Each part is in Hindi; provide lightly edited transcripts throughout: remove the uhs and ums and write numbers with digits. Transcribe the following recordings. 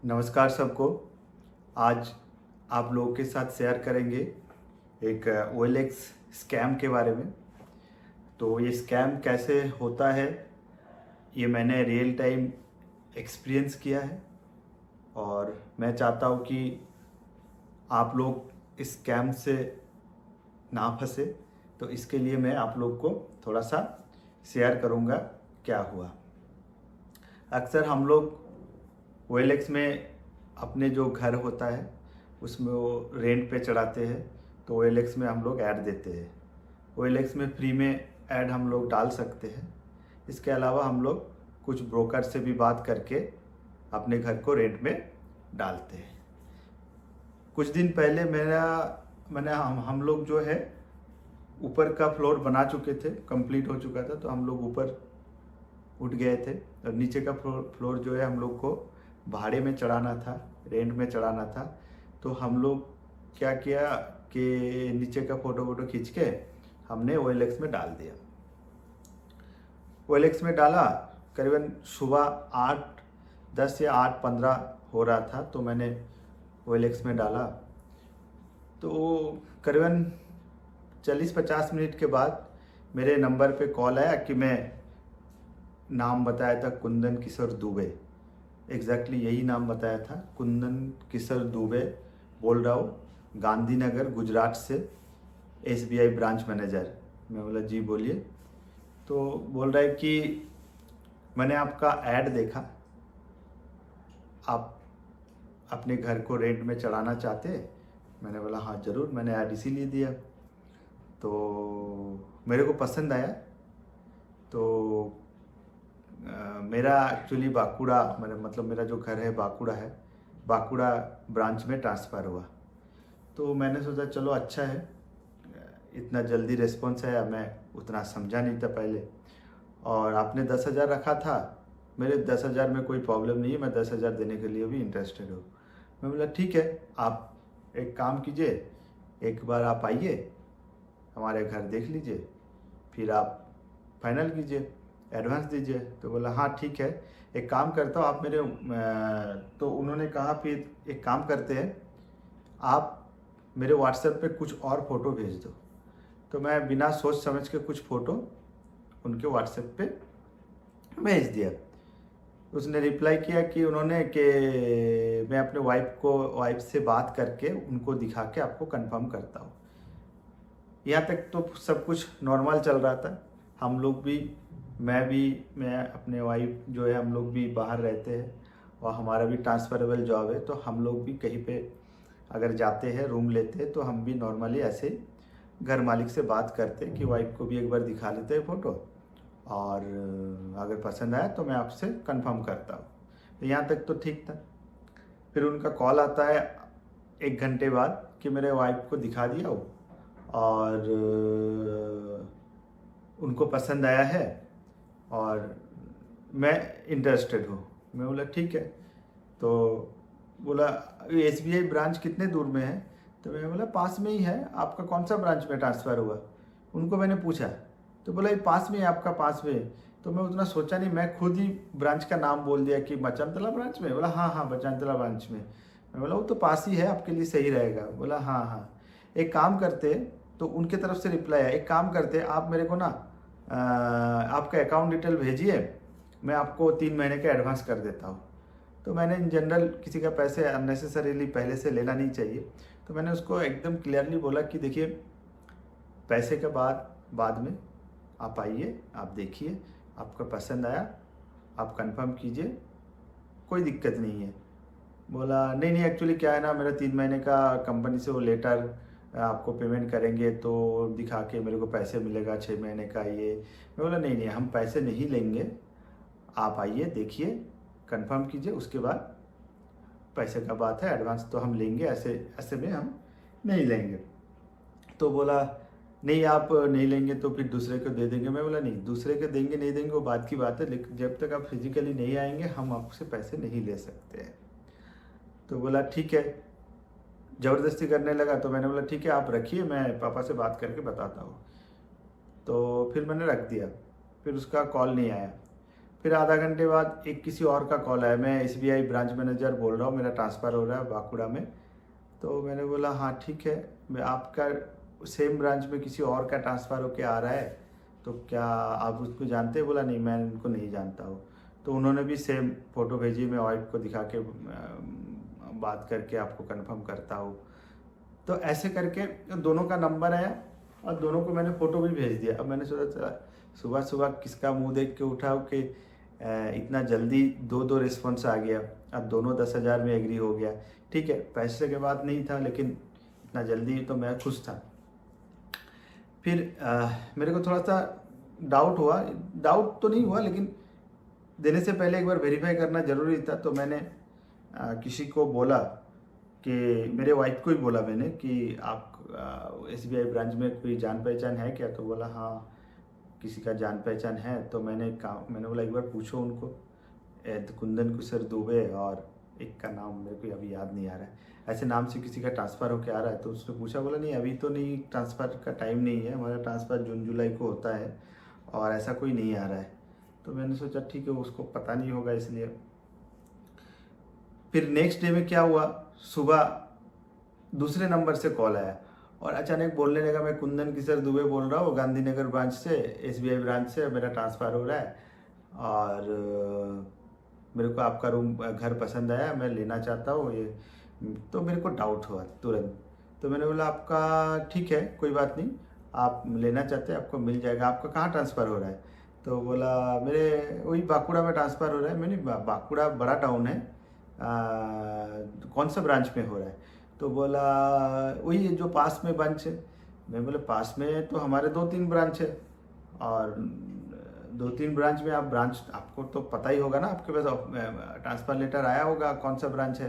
नमस्कार सबको। आज आप लोगों के साथ शेयर करेंगे एक OLX स्कैम के बारे में। तो ये स्कैम कैसे होता है ये मैंने रियल टाइम एक्सपीरियंस किया है और मैं चाहता हूँ कि आप लोग इस स्कैम से ना फंसे। तो इसके लिए मैं आप लोग को थोड़ा सा शेयर करूँगा क्या हुआ। अक्सर हम लोग OLX में अपने जो घर होता है उसमें वो रेंट पे चढ़ाते हैं, तो OLX में हम लोग ऐड देते हैं। OLX में फ्री में ऐड हम लोग डाल सकते हैं। इसके अलावा हम लोग कुछ ब्रोकर से भी बात करके अपने घर को रेंट में डालते हैं। कुछ दिन पहले हम लोग जो है ऊपर का फ्लोर बना चुके थे, कंप्लीट हो चुका था, तो हम लोग ऊपर उठ गए थे और नीचे का फ्लोर जो है हम लोग को भाड़े में चढ़ाना था, रेंट में चढ़ाना था। तो हम लोग क्या किया कि नीचे का फोटो खींच के हमने OLX में डाल दिया। OLX में डाला, करीबन सुबह 8:10 या 8:15 हो रहा था, तो मैंने OLX में डाला। तो करीबन 40-50 मिनट के बाद मेरे नंबर पे कॉल आया कि मैं नाम बताया था कुंदन किशोर दुबे, एग्जैक्टली यही नाम बताया था, कुंदन किशोर दुबे बोल रहा हूँ, गांधीनगर गुजरात से, SBI ब्रांच मैनेजर। मैं बोला जी बोलिए। तो बोल रहा है कि मैंने आपका ऐड देखा, आप अपने घर को रेंट में चढ़ाना चाहते। मैंने बोला हाँ ज़रूर, मैंने ऐड इसीलिए दिया। तो मेरे को पसंद आया। तो मेरा एक्चुअली बांकुड़ा, मतलब मेरा जो घर है बांकुड़ा है, बांकुड़ा ब्रांच में ट्रांसफ़र हुआ। तो मैंने सोचा चलो अच्छा है, इतना जल्दी रिस्पॉन्स आया, मैं उतना समझा नहीं था पहले। और आपने 10,000 रखा था, मेरे 10,000 में कोई प्रॉब्लम नहीं है, मैं 10,000 देने के लिए भी इंटरेस्टेड हूँ। मैं बोला ठीक है, आप एक काम कीजिए, एक बार आप आइए हमारे घर देख लीजिए, फिर आप फाइनल कीजिए, एडवांस दीजिए। तो बोला हाँ ठीक है, एक काम करता हूँ, आप मेरे तो उन्होंने कहा फिर एक काम करते हैं, आप मेरे WhatsApp पे कुछ और फ़ोटो भेज दो। तो मैं बिना सोच समझ के कुछ फ़ोटो उनके WhatsApp पे भेज दिया। उसने रिप्लाई किया कि उन्होंने कि मैं अपने वाइफ से बात करके उनको दिखा के आपको कंफर्म करता हूँ। यहाँ तक तो सब कुछ नॉर्मल चल रहा था। हम लोग भी, मैं अपने वाइफ जो है, हम लोग भी बाहर रहते हैं और हमारा भी ट्रांसफरेबल जॉब है, तो हम लोग भी कहीं पे अगर जाते हैं, रूम लेते हैं, तो हम भी नॉर्मली ऐसे घर मालिक से बात करते हैं कि वाइफ को भी एक बार दिखा लेते हैं फ़ोटो, और अगर पसंद आया तो मैं आपसे कंफर्म करता हूँ। तो यहाँ तक तो ठीक था। फिर उनका कॉल आता है 1 घंटे बाद कि मेरे वाइफ को दिखा दिया हो और उनको पसंद आया है और मैं इंटरेस्टेड हूँ। मैं बोला ठीक है। तो बोला SBI ब्रांच कितने दूर में है? तो मैं बोला पास में ही है। आपका कौन सा ब्रांच में ट्रांसफ़र हुआ? उनको मैंने पूछा, तो बोला ये पास में है, आपका पास में है। तो मैं उतना सोचा नहीं, मैं खुद ही ब्रांच का नाम बोल दिया कि बचानतला ब्रांच में। बोला हाँ हाँ बचानतला ब्रांच में। मैं बोला वो तो पास ही है, आपके लिए सही रहेगा। बोला हाँ हाँ, एक काम करते, तो उनके तरफ से रिप्लाई आया, एक काम करते आप मेरे को ना आपका अकाउंट डिटेल भेजिए, मैं आपको 3 महीने का एडवांस कर देता हूँ। तो मैंने इन जनरल किसी का पैसे अननेसेसरीली पहले से लेना नहीं चाहिए, तो मैंने उसको एकदम क्लियरली बोला कि देखिए पैसे के बाद में आप आइए, आप देखिए, आपको पसंद आया आप कंफर्म कीजिए, कोई दिक्कत नहीं है। बोला नहीं नहीं, एक्चुअली क्या है ना, मेरा 3 महीने का कंपनी से वो लेटर आपको पेमेंट करेंगे तो दिखा के मेरे को पैसे मिलेगा 6 महीने का ये। मैं बोला नहीं नहीं, हम पैसे नहीं लेंगे, आप आइए देखिए, कंफर्म कीजिए, उसके बाद पैसे का बात है, एडवांस तो हम लेंगे, ऐसे में हम नहीं लेंगे। तो बोला नहीं आप नहीं लेंगे तो फिर दूसरे को दे देंगे। मैं बोला नहीं, दूसरे को देंगे नहीं देंगे वो बात की बात है, लेकिन जब तक आप फिजिकली नहीं आएंगे हम आपसे पैसे नहीं ले सकते हैं। तो बोला ठीक है, ज़बरदस्ती करने लगा। तो मैंने बोला ठीक है आप रखिए, मैं पापा से बात करके बताता हूँ। तो फिर मैंने रख दिया, फिर उसका कॉल नहीं आया। फिर आधा घंटे बाद एक किसी और का कॉल आया, मैं SBI ब्रांच मैनेजर बोल रहा हूँ, मेरा ट्रांसफ़र हो रहा है बांकुड़ा में। तो मैंने बोला हाँ ठीक है, मैं आपका सेम ब्रांच में किसी और का ट्रांसफ़र होके आ रहा है, तो क्या आप उसको जानते हैं? बोला नहीं, मैं उनको नहीं जानता हूँ। तो उन्होंने भी सेम फ़ोटो भेजी, मैं वाइफ को दिखा के बात करके आपको कंफर्म करता हूँ। तो ऐसे करके दोनों का नंबर आया और दोनों को मैंने फ़ोटो भी भेज दिया। अब मैंने सोचा चला सुबह सुबह किसका मुंह देख के उठाओ कि इतना जल्दी दो रिस्पॉन्स आ गया। अब दोनों 10,000 में एग्री हो गया। ठीक है, पैसे के बाद नहीं था, लेकिन इतना जल्दी तो मैं खुश था। फिर मेरे को थोड़ा सा डाउट हुआ, डाउट तो नहीं हुआ, लेकिन देने से पहले एक बार वेरीफाई करना ज़रूरी था। तो मैंने किसी को बोला कि मेरे वाइफ को ही बोला मैंने कि आप SBI ब्रांच में कोई जान पहचान है क्या? तो बोला हाँ किसी का जान पहचान है। तो मैंने बोला एक बार पूछो उनको, कुंदन कुशर दुबे और एक का नाम मेरे को अभी याद नहीं आ रहा है, ऐसे नाम से किसी का ट्रांसफ़र होके आ रहा है। तो उसने पूछा, बोला नहीं अभी तो नहीं, ट्रांसफ़र का टाइम नहीं है, हमारा ट्रांसफ़र जून जुलाई को होता है और ऐसा कोई नहीं आ रहा है। तो मैंने सोचा ठीक है, उसको पता नहीं होगा इसलिए। फिर नेक्स्ट डे में क्या हुआ, सुबह दूसरे नंबर से कॉल आया और अचानक बोलने लगा, मैं कुंदन किशोर दुबे बोल रहा हूँ गांधीनगर ब्रांच से, SBI ब्रांच से, मेरा ट्रांसफ़र हो रहा है और मेरे को आपका घर पसंद आया, मैं लेना चाहता हूँ ये। तो मेरे को डाउट हुआ तुरंत। तो मैंने बोला आपका ठीक है, कोई बात नहीं, आप लेना चाहते हैं आपको मिल जाएगा। आपका कहाँ ट्रांसफ़र हो रहा है? तो बोला मेरे वही बांकुड़ा में ट्रांसफ़र हो रहा है। मैंने बांकुड़ा बड़ा टाउन है, कौन सा ब्रांच में हो रहा है? तो बोला वही जो पास में ब्रांच है। मैं बोला पास में तो हमारे 2-3 ब्रांच है और 2-3 ब्रांच में आप ब्रांच, आपको तो पता ही होगा ना, आपके पास ट्रांसफ़र लेटर आया होगा कौन सा ब्रांच है।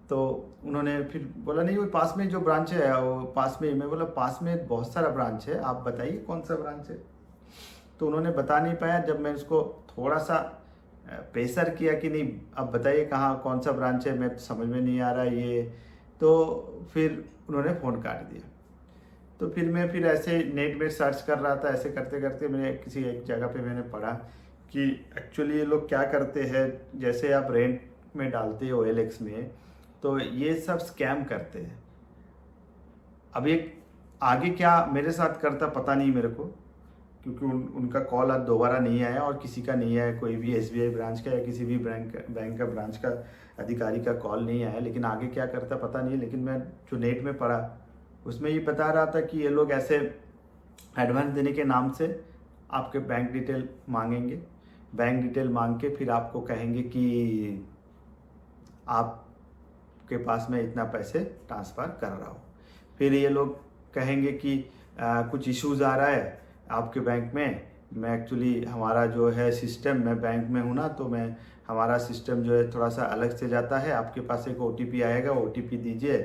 तो उन्होंने फिर बोला नहीं, वो पास में जो ब्रांच है वो पास में ही। मैं बोला पास में बहुत सारा ब्रांच है, आप बताइए कौन सा ब्रांच है। तो उन्होंने बता नहीं पाया। जब मैं उसको थोड़ा सा प्रेशर किया कि नहीं अब बताइए कहाँ कौन सा ब्रांच है, मैं तो समझ में नहीं आ रहा ये, तो फिर उन्होंने फ़ोन काट दिया। तो फिर ऐसे नेट में सर्च कर रहा था, ऐसे करते करते मैंने किसी एक जगह पे मैंने पढ़ा कि एक्चुअली ये लोग क्या करते हैं, जैसे आप रेंट में डालते हो OLX में, तो ये सब स्कैम करते हैं। अब ये आगे क्या मेरे साथ करता पता नहीं मेरे को, क्योंकि उनका कॉल आज दोबारा नहीं आया और किसी का नहीं आया, कोई भी SBI ब्रांच का या किसी भी बैंक का ब्रांच का अधिकारी का कॉल नहीं आया। लेकिन आगे क्या करता पता नहीं। लेकिन मैं जो नेट में पढ़ा उसमें ये बता रहा था कि ये लोग ऐसे एडवांस देने के नाम से आपके बैंक डिटेल मांगेंगे, बैंक डिटेल मांग के फिर आपको कहेंगे कि आपके पास में इतना पैसे ट्रांसफ़र कर रहा हूँ। फिर ये लोग कहेंगे कि कुछ इश्यूज़ आ रहा है आपके बैंक में। मैं एक्चुअली हमारा जो है सिस्टम, मैं बैंक में हूँ ना, तो मैं हमारा सिस्टम जो है थोड़ा सा अलग से जाता है, आपके पास एक OTP आएगा, OTP दीजिए।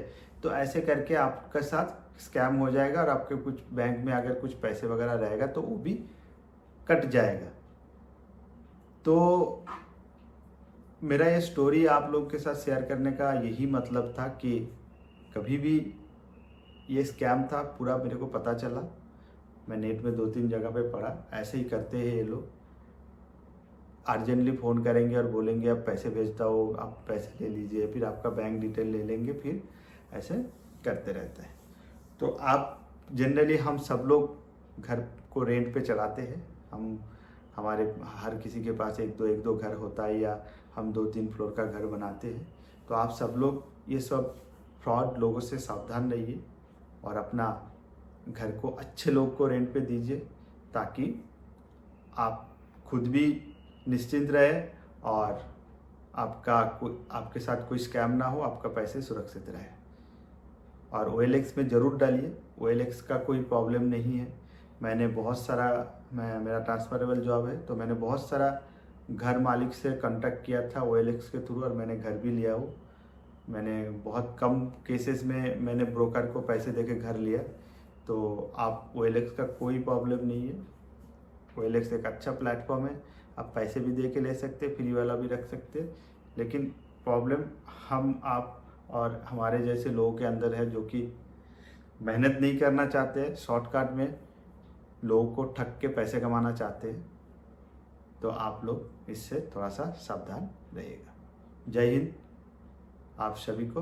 तो ऐसे करके आपके साथ स्कैम हो जाएगा और आपके कुछ बैंक में अगर कुछ पैसे वगैरह रहेगा तो वो भी कट जाएगा। तो मेरा ये स्टोरी आप लोग के साथ शेयर करने का यही मतलब था कि कभी भी ये स्कैम था, पूरा मेरे को पता चला। मैं नेट में 2-3 जगह पे पढ़ा, ऐसे ही करते हैं ये लोग। अर्जेंटली फ़ोन करेंगे और बोलेंगे अब पैसे भेजता हो, आप पैसे ले लीजिए, फिर आपका बैंक डिटेल ले लेंगे, फिर ऐसे करते रहते हैं। तो आप जनरली हम सब लोग घर को रेंट पे चलाते हैं। हमारे हर किसी के पास एक दो घर होता है, या हम 2-3 फ्लोर का घर बनाते हैं। तो आप सब लोग ये सब फ्रॉड लोगों से सावधान रहिए और अपना घर को अच्छे लोग को रेंट पे दीजिए, ताकि आप खुद भी निश्चिंत रहे और आपके साथ कोई स्कैम ना हो, आपका पैसे सुरक्षित रहे। और OLX में ज़रूर डालिए, OLX का कोई प्रॉब्लम नहीं है। मैंने बहुत सारा, मेरा ट्रांसफरेबल जॉब है, तो मैंने बहुत सारा घर मालिक से कांटेक्ट किया था OLX के थ्रू और मैंने घर भी लिया हूँ। मैंने बहुत कम केसेस में मैंने ब्रोकर को पैसे देके घर लिया। तो आप OLX का कोई प्रॉब्लम नहीं है। OLX एक अच्छा प्लेटफॉर्म है, आप पैसे भी दे के ले सकते, फ्री वाला भी रख सकते। लेकिन प्रॉब्लम आप और हमारे जैसे लोगों के अंदर है, जो कि मेहनत नहीं करना चाहते, शॉर्टकट में लोगों को ठग के पैसे कमाना चाहते हैं। तो आप लोग इससे थोड़ा सा सावधान रहिएगा। जय हिंद आप सभी को।